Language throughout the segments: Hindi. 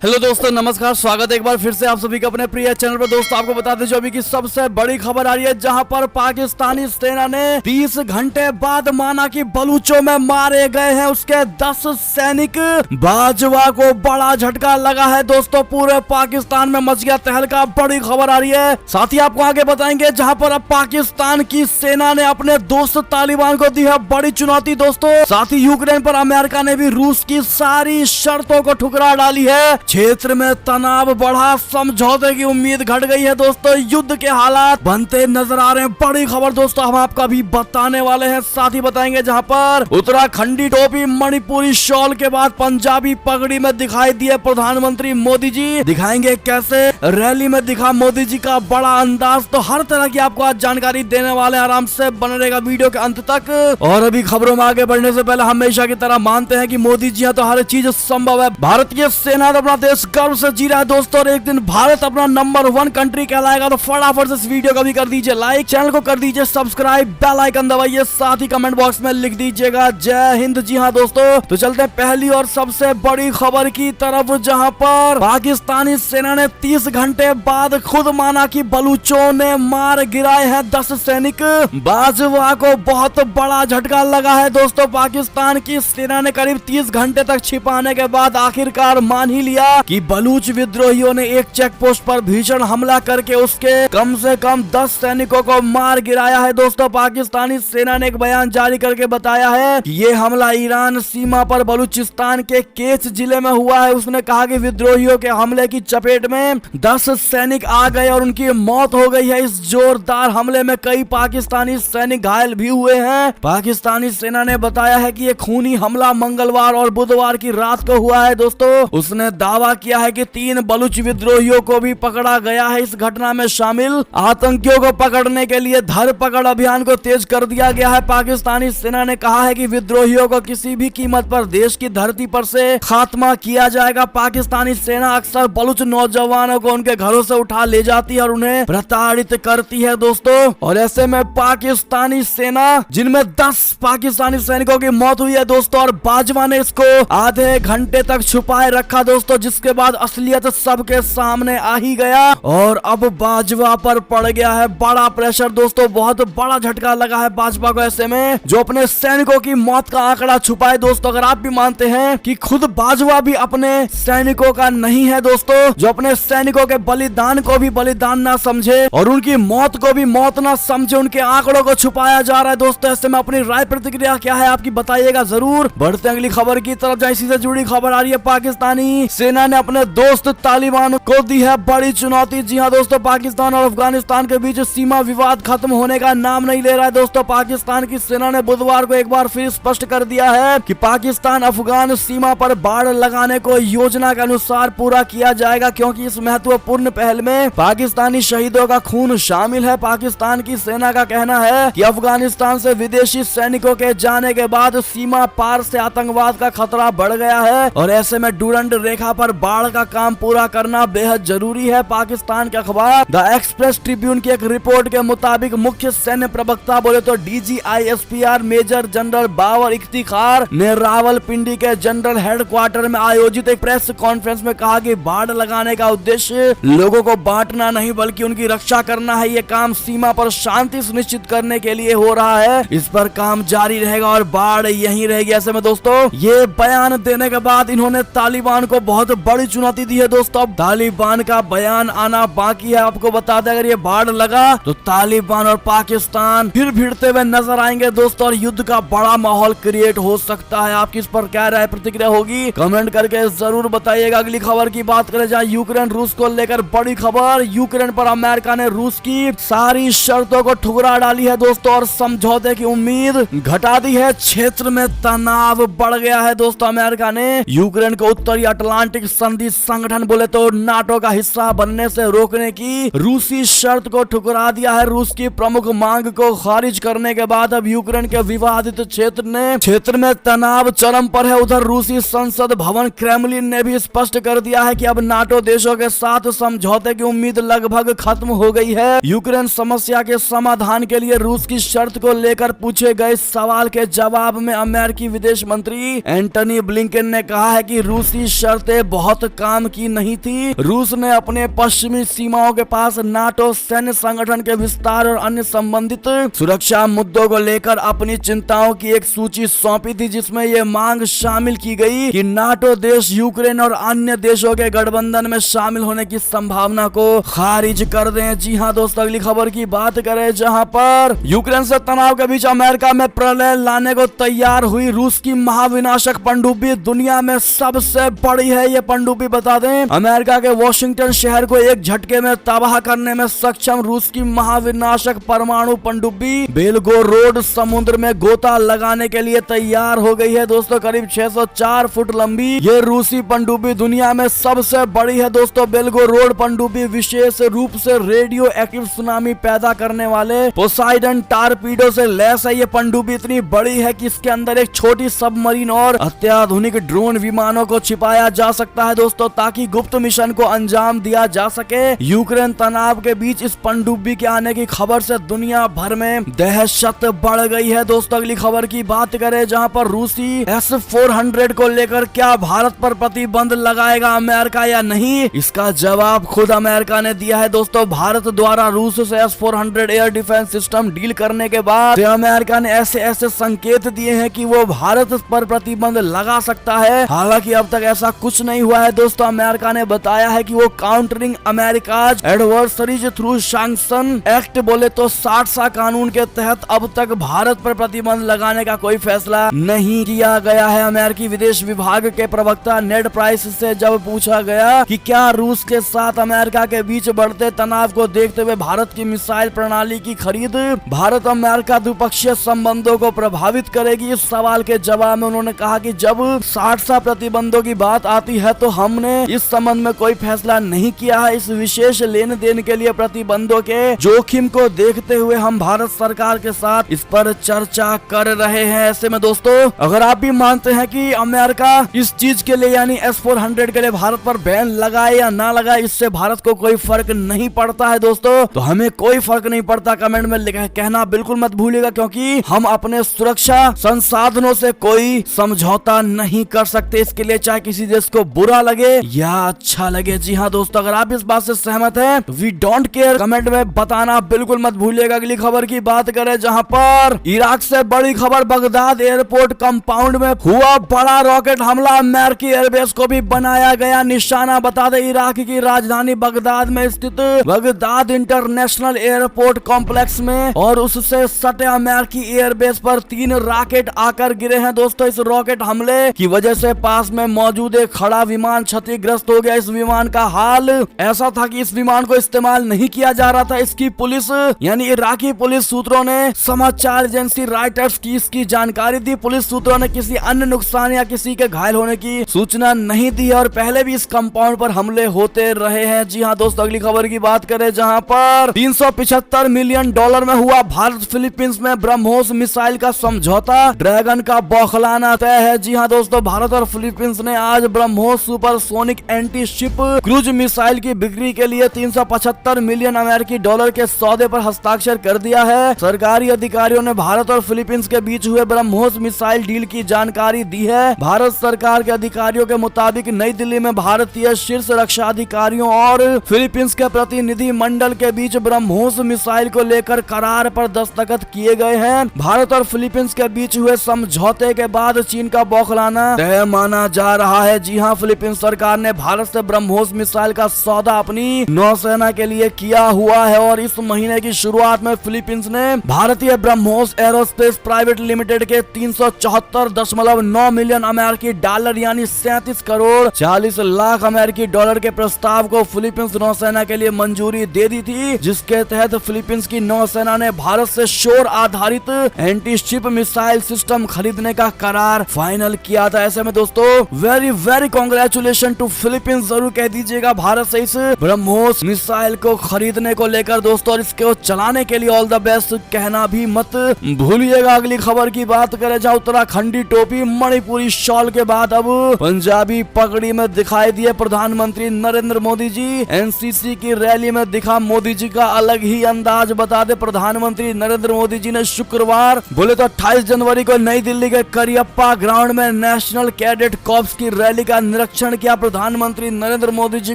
हेलो दोस्तों, नमस्कार। स्वागत है एक बार फिर से आप सभी का अपने प्रिय चैनल पर। दोस्तों आपको बता दें जो अभी की सबसे बड़ी खबर आ रही है, जहां पर पाकिस्तानी सेना ने 30 घंटे बाद माना कि बलूचों में मारे गए हैं उसके 10 सैनिक। बाजवा को बड़ा झटका लगा है दोस्तों, पूरे पाकिस्तान में मच गया तहलका। बड़ी खबर आ रही है, साथ ही आपको आगे बताएंगे जहाँ पर अब पाकिस्तान की सेना ने अपने दोस्त तालिबान को दी है बड़ी चुनौती दोस्तों। साथ ही यूक्रेन पर अमेरिका ने भी रूस की सारी शर्तों को ठुकरा डाली है। क्षेत्र में तनाव बढ़ा, समझौते की उम्मीद घट गई है दोस्तों। युद्ध के हालात बनते नजर आ रहे हैं। बड़ी खबर दोस्तों हम आपका भी बताने वाले हैं। साथ ही बताएंगे जहां पर उत्तराखंडी टोपी, मणिपुरी शॉल के बाद पंजाबी पगड़ी में दिखाई दिए प्रधानमंत्री मोदी जी। दिखाएंगे कैसे रैली में दिखा मोदी जी का बड़ा अंदाज। तो हर तरह की आपको आज जानकारी देने वाले, आराम से बने रहेगा वीडियो के अंत तक। और अभी खबरों में आगे बढ़ने से पहले हमेशा की तरह मानते हैं कि मोदी जी हैं तो हर चीज संभव है। भारतीय सेना तो अपना देश गर्व से जी रहा है दोस्तों, और एक दिन भारत अपना नंबर 1 कंट्री कहलाएगा। तो फटाफट से इस वीडियो को भी कर दीजिए लाइक, चैनल को कर दीजिए सब्सक्राइब, बेल आइकन दबाइए, साथ ही कमेंट बॉक्स में लिख दीजिएगा जय हिंद। जी हाँ दोस्तों, तो चलते हैं पहली और सबसे बड़ी खबर की तरफ, जहां पर पाकिस्तानी सेना ने 30 घंटे बाद खुद माना कि बलूचों ने मार गिराए हैं 10 सैनिक। बाजवा को बहुत बड़ा झटका लगा है दोस्तों। पाकिस्तान की सेना ने करीब 30 घंटे तक छिपाने के बाद आखिरकार मान ही लिया कि बलूच विद्रोहियों ने एक चेक पोस्ट पर भीषण हमला करके उसके कम से कम 10 सैनिकों को मार गिराया है दोस्तों। पाकिस्तानी सेना ने एक बयान जारी करके बताया है कि ये हमला ईरान सीमा पर बलूचिस्तान के केच जिले में हुआ है। उसने कहा कि विद्रोहियों के हमले की चपेट में 10 सैनिक आ गए और उनकी मौत हो गई है। इस जोरदार हमले में कई पाकिस्तानी सैनिक घायल भी हुए हैं। पाकिस्तानी सेना ने बताया है कि ये खूनी हमला मंगलवार और बुधवार की रात को हुआ है दोस्तों। उसने दावा किया है कि 3 बलूच विद्रोहियों को भी पकड़ा गया है। इस घटना में शामिल आतंकियों को पकड़ने के लिए धरपकड़ अभियान को तेज कर दिया गया है। पाकिस्तानी सेना ने कहा है कि विद्रोहियों को किसी भी कीमत पर देश की धरती पर से खात्मा किया जाएगा। पाकिस्तानी सेना अक्सर बलूच नौजवानों को उनके घरों से उठा ले जाती है और उन्हें प्रताड़ित करती है दोस्तों। और ऐसे में पाकिस्तानी सेना, जिनमें 10 पाकिस्तानी सैनिकों की मौत हुई है दोस्तों, और बाजवा ने इसको आधे घंटे तक छुपाए रखा दोस्तों, जिसके बाद असलियत सबके सामने आ ही गया और अब बाजवा पर पड़ गया है बड़ा प्रेशर दोस्तों। बहुत बड़ा झटका लगा है बाजवा को, ऐसे में जो अपने सैनिकों की मौत का आंकड़ा छुपाए दोस्तों। अगर आप भी मानते हैं कि खुद बाजवा भी अपने सैनिकों का नहीं है दोस्तों, जो अपने सैनिकों के बलिदान को भी बलिदान ना समझे और उनकी मौत को भी मौत ना समझे, उनके आंकड़ों को छुपाया जा रहा है दोस्तों। ऐसे में अपनी राय प्रतिक्रिया क्या है आपकी बताइएगा जरूर। बढ़ते अगली खबर की तरफ, जहाँ इसी से जुड़ी खबर आ रही है। पाकिस्तानी सेना ने अपने दोस्त तालिबान को दी है बड़ी चुनौती। जी हाँ दोस्तों, पाकिस्तान और अफगानिस्तान के बीच सीमा विवाद खत्म होने का नाम नहीं ले रहा है दोस्तों। पाकिस्तान की सेना ने बुधवार को एक बार फिर स्पष्ट कर दिया है कि पाकिस्तान अफगान सीमा पर बाड़ लगाने को योजना के अनुसार पूरा किया जाएगा, क्योंकि इस महत्वपूर्ण पहल में पाकिस्तानी शहीदों का खून शामिल है। पाकिस्तान की सेना का कहना है कि अफगानिस्तान से विदेशी सैनिकों के जाने के बाद सीमा पार से आतंकवाद का खतरा बढ़ गया है और ऐसे में डुरंड रेखा पर बाढ़ का काम पूरा करना बेहद जरूरी है। पाकिस्तान के अखबार द एक्सप्रेस ट्रिब्यून की एक रिपोर्ट के मुताबिक मुख्य सैन्य प्रवक्ता बोले तो DGISPR major general Babar Iftikhar ने रावलपिंडी के जनरल हेडक्वार्टर में आयोजित एक प्रेस कॉन्फ्रेंस में कहा कि बाढ़ लगाने का उद्देश्य लोगों को बांटना नहीं बल्कि उनकी रक्षा करना है। ये काम सीमा पर शांति सुनिश्चित करने के लिए हो रहा है। इस पर काम जारी रहेगा और बाढ़ यहीं रहेगी। ऐसे में दोस्तों ये बयान देने के बाद इन्होंने तालिबान को बहुत बड़ी चुनौती दी है दोस्तों। अब तालिबान का बयान आना बाकी है। आपको बता दें अगर ये बाढ़ लगा तो तालिबान और पाकिस्तान फिर भिड़ते हुए नजर आएंगे दोस्तों, और युद्ध का बड़ा माहौल क्रिएट हो सकता है। आपकी इस पर क्या राय प्रतिक्रिया होगी कमेंट करके जरूर बताइएगा। अगली खबर की बात करें, जहाँ यूक्रेन रूस को लेकर बड़ी खबर। यूक्रेन पर अमेरिका ने रूस की सारी शर्तों को ठुकरा डाली है दोस्तों और समझौते की उम्मीद घटा दी है। क्षेत्र में तनाव बढ़ गया है दोस्तों। अमेरिका ने यूक्रेन को उत्तरी अटलांटिक संधि संगठन बोले तो नाटो का हिस्सा बनने से रोकने की रूसी शर्त को ठुकरा दिया है। रूस की प्रमुख मांग को खारिज करने के बाद अब यूक्रेन के विवादित क्षेत्र में तनाव चरम पर है। उधर रूसी संसद भवन क्रेमलिन ने भी स्पष्ट कर दिया है कि अब नाटो देशों के साथ समझौते की उम्मीद लगभग खत्म हो गई है। यूक्रेन समस्या के समाधान के लिए रूस की शर्त को लेकर पूछे गए सवाल के जवाब में अमेरिकी विदेश मंत्री एंटनी ब्लिंकन ने कहा है कि रूसी शर्तें बहुत काम की नहीं थी। रूस ने अपने पश्चिमी सीमाओं के पास नाटो सैन्य संगठन के विस्तार और अन्य संबंधित सुरक्षा मुद्दों को लेकर अपनी चिंताओं की एक सूची सौंपी थी, जिसमें ये मांग शामिल की गई कि नाटो देश यूक्रेन और अन्य देशों के गठबंधन में शामिल होने की संभावना को खारिज कर दें। जी हाँ दोस्तों, अगली खबर की बात करें, जहां पर यूक्रेन से तनाव के बीच अमेरिका में प्रलय लाने को तैयार हुई रूस की महाविनाशक पनडुब्बी दुनिया में सबसे बड़ी है। ये पनडुब्बी बता दें, अमेरिका के वॉशिंगटन शहर को एक झटके में तबाह करने में सक्षम रूस की महाविनाशक परमाणु पनडुब्बी बेलगोरोड समुद्र में गोता लगाने के लिए तैयार हो गई है। दोस्तों, करीब 604 फुट लंबी ये रूसी पनडुब्बी दुनिया में सबसे बड़ी है। दोस्तों, बेलगोरोड पनडुब्बी विशेष रूप से रेडियो एक्टिव सुनामी पैदा करने वाले पोसाइडन टारपीडो से लैस है। ये पनडुब्बी इतनी बड़ी है कि इसके अंदर एक छोटी सबमरीन और अत्याधुनिक ड्रोन विमानों को छिपाया जा सकता है दोस्तों, ताकि गुप्त मिशन को अंजाम दिया जा सके। यूक्रेन तनाव के बीच इस पनडुब्बी के आने की खबर से दुनिया भर में दहशत बढ़ गई है। दोस्तों, अगली खबर की बात करें, जहां पर रूसी S-400 को लेकर क्या भारत पर प्रतिबंध लगाएगा अमेरिका या नहीं, इसका जवाब खुद अमेरिका ने दिया है। दोस्तों, भारत द्वारा रूस से S-400 air defence system deal करने के बाद अमेरिका ने ऐसे संकेत दिए हैं कि वो भारत पर प्रतिबंध लगा सकता है। हालांकि अब तक ऐसा कुछ नहीं हुआ है। दोस्तों, अमेरिका ने बताया है कि वो countering America's adversaries through sanction act बोले तो 60 कानून के तहत अब तक भारत पर प्रतिबंध लगाने का कोई फैसला नहीं किया गया है। अमेरिकी विदेश विभाग के प्रवक्ता नेड प्राइस से जब पूछा गया कि क्या रूस के साथ अमेरिका के बीच बढ़ते तनाव को देखते हुए भारत की मिसाइल प्रणाली की खरीद भारत अमेरिका द्विपक्षीय संबंधों को प्रभावित करेगी, इस सवाल के जवाब में उन्होंने कहा कि जब 60 प्रतिबंधों की बात आती है तो हमने इस संबंध में कोई फैसला नहीं किया है। इस विशेष लेन देन के लिए प्रतिबंधों के जोखिम को देखते हुए हम भारत सरकार के साथ इस पर चर्चा कर रहे हैं। ऐसे में दोस्तों, अगर आप भी मानते हैं कि अमेरिका इस चीज के लिए यानी S-400 के लिए भारत पर बैन लगाए या ना लगाए, इससे भारत को कोई फर्क नहीं पड़ता है दोस्तों, तो हमें कोई फर्क नहीं पड़ता। कमेंट में कहना बिल्कुल मत भूलिएगा, क्योंकि हम अपने सुरक्षा संसाधनों से कोई समझौता नहीं कर सकते। इसके लिए चाहे किसी देश को बुरा लगे या अच्छा लगे। जी हाँ दोस्तों, अगर आप इस बात से सहमत हैं तो वी डोंट केयर कमेंट में बताना बिल्कुल मत भूलिएगा। अगली खबर की बात करें, जहां पर इराक से बड़ी खबर, बगदाद एयरपोर्ट कंपाउंड में हुआ बड़ा रॉकेट हमला, अमेरिकी एयरबेस को भी बनाया गया निशाना। बता दें, इराक की राजधानी बगदाद में स्थित बगदाद इंटरनेशनल एयरपोर्ट कॉम्प्लेक्स में और उससे सटे अमेरिकी एयरबेस पर 3 रॉकेट आकर गिरे हैं। दोस्तों, इस रॉकेट हमले की वजह से पास में मौजूद एक खड़ा विमान क्षतिग्रस्त हो गया। इस विमान का हाल ऐसा था कि इस विमान को इस्तेमाल नहीं किया जा रहा था। इसकी पुलिस यानी इराकी पुलिस सूत्रों ने समाचार एजेंसी रॉयटर्स की इसकी जानकारी दी। पुलिस सूत्रों ने किसी अन्य नुकसान या किसी के घायल होने की सूचना नहीं दी और पहले भी इस कंपाउंड पर हमले होते रहे हैं। जी हाँ दोस्तों, अगली खबर की बात करें, जहां पर $375 मिलियन में हुआ भारत फिलीपींस में ब्रह्मोस मिसाइल का समझौता, ड्रैगन का बौखलाना तय है। जी हाँ दोस्तों, भारत और फिलीपींस ने आज BrahMos supersonic anti ship cruise missile की बिक्री के लिए $375 मिलियन अमेरिकी डॉलर के सौदे पर हस्ताक्षर कर दिया है। सरकारी अधिकारियों ने भारत और फिलीपींस के बीच हुए ब्रह्मोस मिसाइल डील की जानकारी दी है। भारत सरकार के अधिकारियों के मुताबिक नई दिल्ली में भारतीय शीर्ष रक्षा अधिकारियों और फिलीपींस के प्रतिनिधि मंडल के बीच ब्रह्मोस मिसाइल को लेकर करार पर दस्तखत किए गए हैं। भारत और फिलीपींस के बीच हुए समझौते के बाद चीन का बौखलाना तय माना जा रहा है। जी हां, फिलीपींस सरकार ने भारत से ब्रह्मोस मिसाइल का सौदा अपनी नौसेना के लिए किया हुआ है और इस महीने की शुरुआत में फिलीपींस ने भारतीय ब्रह्मोस एरोस्पेस प्राइवेट लिमिटेड के 374.9 मिलियन अमेरिकी डॉलर यानी 37 करोड़ 40 लाख अमेरिकी डॉलर के प्रस्ताव को फिलीपींस नौसेना के लिए मंजूरी दे दी थी, जिसके तहत फिलीपींस की नौसेना ने भारत से शोर आधारित एंटी शिप मिसाइल सिस्टम खरीदने का करार फाइनल किया था। ऐसे में दोस्तों, वेरी कांग्रेचुलेशन टू फिलीपींस जरूर कह दीजिएगा भारत से इस ब्रह्मोस मिसाइल को खरीदने को लेकर दोस्तों, और इसको चलाने के लिए ऑल द बेस्ट कहना भी मत भूलिएगा। अगली खबर की बात करें, जहां उत्तराखंडी टोपी मणिपुरी शॉल के बाद अब पंजाबी पगड़ी में दिखाई दिए प्रधानमंत्री नरेंद्र मोदी जी। एनसीसी की रैली में दिखा मोदी जी का अलग ही अंदाज। बता दे, प्रधानमंत्री नरेंद्र मोदी जी ने शुक्रवार बोले तो 28 जनवरी को नई दिल्ली के करियप्पा ग्राउंड में नेशनल कैडेट कॉर्प्स की रैली का निरीक्षण किया। प्रधानमंत्री नरेंद्र मोदी जी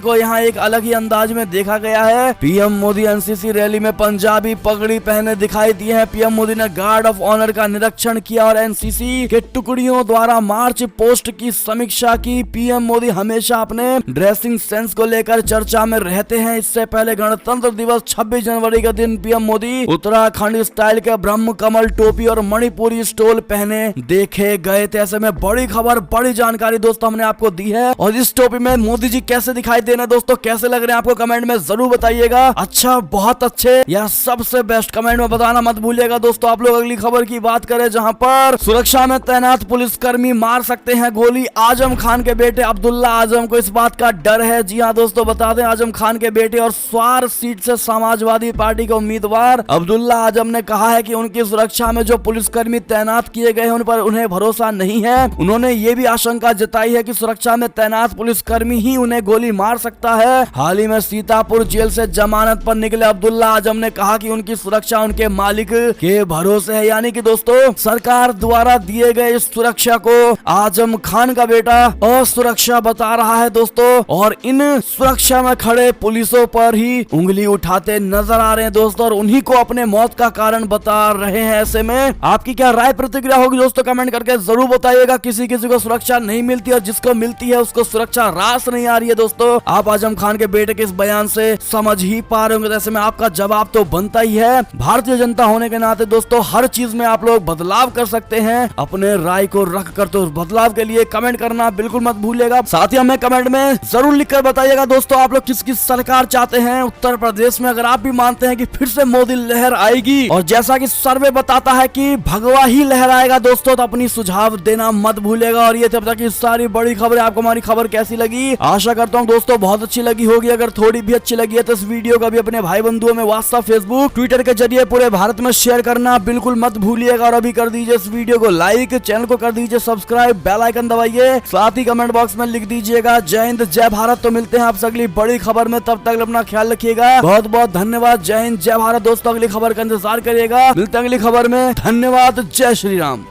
को यहाँ एक अलग ही अंदाज में देखा गया है। पीएम मोदी एनसीसी रैली में पंजाबी पगड़ी पहने दिखाई दिए हैं। पीएम मोदी ने गार्ड ऑफ ऑनर का निरीक्षण किया और एनसीसी के टुकड़ियों द्वारा मार्च पोस्ट की समीक्षा की। पीएम मोदी हमेशा अपने ड्रेसिंग सेंस को लेकर चर्चा में रहते हैं। इससे पहले गणतंत्र दिवस 26 जनवरी के दिन पीएम मोदी उत्तराखंड स्टाइल के ब्रह्म कमल टोपी और मणिपुरी स्टोल पहने देखे गए थे। ऐसे में बड़ी खबर, बड़ी जानकारी दोस्तों हमने आपको दी है। और इस टोपी में मोदी जी कैसे दिखाई दे रहे हैं दोस्तों, कैसे लग रहे हैं आपको कमेंट में जरूर बताइएगा। अच्छा, बहुत अच्छे या सबसे बेस्ट कमेंट में बताना मत भूलिएगा दोस्तों। आप लोग अगली खबर की बात करें, जहां पर सुरक्षा में तैनात पुलिसकर्मी मार सकते हैं गोली। आजम खान के बेटे अब्दुल्ला आजम को इस बात का डर है। जी हाँ दोस्तों, बता दें आजम खान के बेटे और स्वार सीट से समाजवादी पार्टी के उम्मीदवार अब्दुल्ला आजम ने कहा है कि उनकी सुरक्षा में जो पुलिसकर्मी तैनात किए गए हैं उन पर उन्हें भरोसा नहीं है। उन्होंने ये भी आशंका जताई है कि सुरक्षा में तैनात पुलिसकर्मी ही उन्हें गोली मार सकता है। हाल ही में सीतापुर जेल से जमानत पर निकले अब्दुल्ला आजम ने कहा कि उनकी सुरक्षा उनके मालिक के भरोसे है। यानी कि दोस्तों सरकार द्वारा दिए गए इस सुरक्षा को आजम खान का बेटा असुरक्षा बता रहा है दोस्तों, और इन सुरक्षा में खड़े पुलिसों पर ही उंगली उठाते नजर आ रहे हैं दोस्तों, और उन्हीं को अपने मौत का कारण बता रहे हैं। ऐसे में आपकी क्या राय प्रतिक्रिया होगी दोस्तों, कमेंट करके जरूर बताइएगा। किसी किसी को सुरक्षा नहीं मिलती और जिसको मिलती है उसको सुरक्षा रास नहीं आ रही है दोस्तों। आप आजम खान के बेटे के इस बयान से समझ ही पा रहे होंगे। ऐसे में आपका जवाब तो बनता ही है। भारतीय जनता होने के नाते दोस्तों हर चीज में आप लोग बदलाव कर सकते हैं अपने राय को रख कर, तो बदलाव के लिए कमेंट करना बिल्कुल मत भूलिएगा। साथ ही हमें कमेंट में जरूर लिखकर बताइएगा दोस्तों आप लोग किस किस सरकार चाहते हैं। उत्तर प्रदेश में अगर आप भी मानते हैं कि फिर से मोदी लहर आएगी, और जैसा कि सर्वे बताता है कि भगवा ही लहर आएगा दोस्तों, तो अपनी सुझाव देना मत भूलिएगा। और ये थे अब तक की सारी बड़ी खबरें। आपको हमारी खबर कैसी लगी, आशा करता हूँ दोस्तों बहुत अच्छी लगी होगी। अगर थोड़ी भी अच्छी लगी है तो इस वीडियो को भी अपने भाई बंधुओं में व्हाट्सएप, फेसबुक, ट्विटर के जरिए पूरे भारत में शेयर करना बिल्कुल मत भूलिएगा। और अभी कर दीजिए इस वीडियो को लाइक, चैनल को कर दीजिए सब्सक्राइब, बेल आइकन दबाइए, साथ ही कमेंट बॉक्स में लिख दीजिएगा जय हिंद जय भारत। तो मिलते हैं आपसे अगली बड़ी खबर में, तब तक अपना ख्याल रखिएगा। बहुत बहुत धन्यवाद। जय हिंद जय भारत दोस्तों। अगली खबर का इंतजार करिएगा। मिलते हैं अगली खबर में। धन्यवाद। जय श्री राम।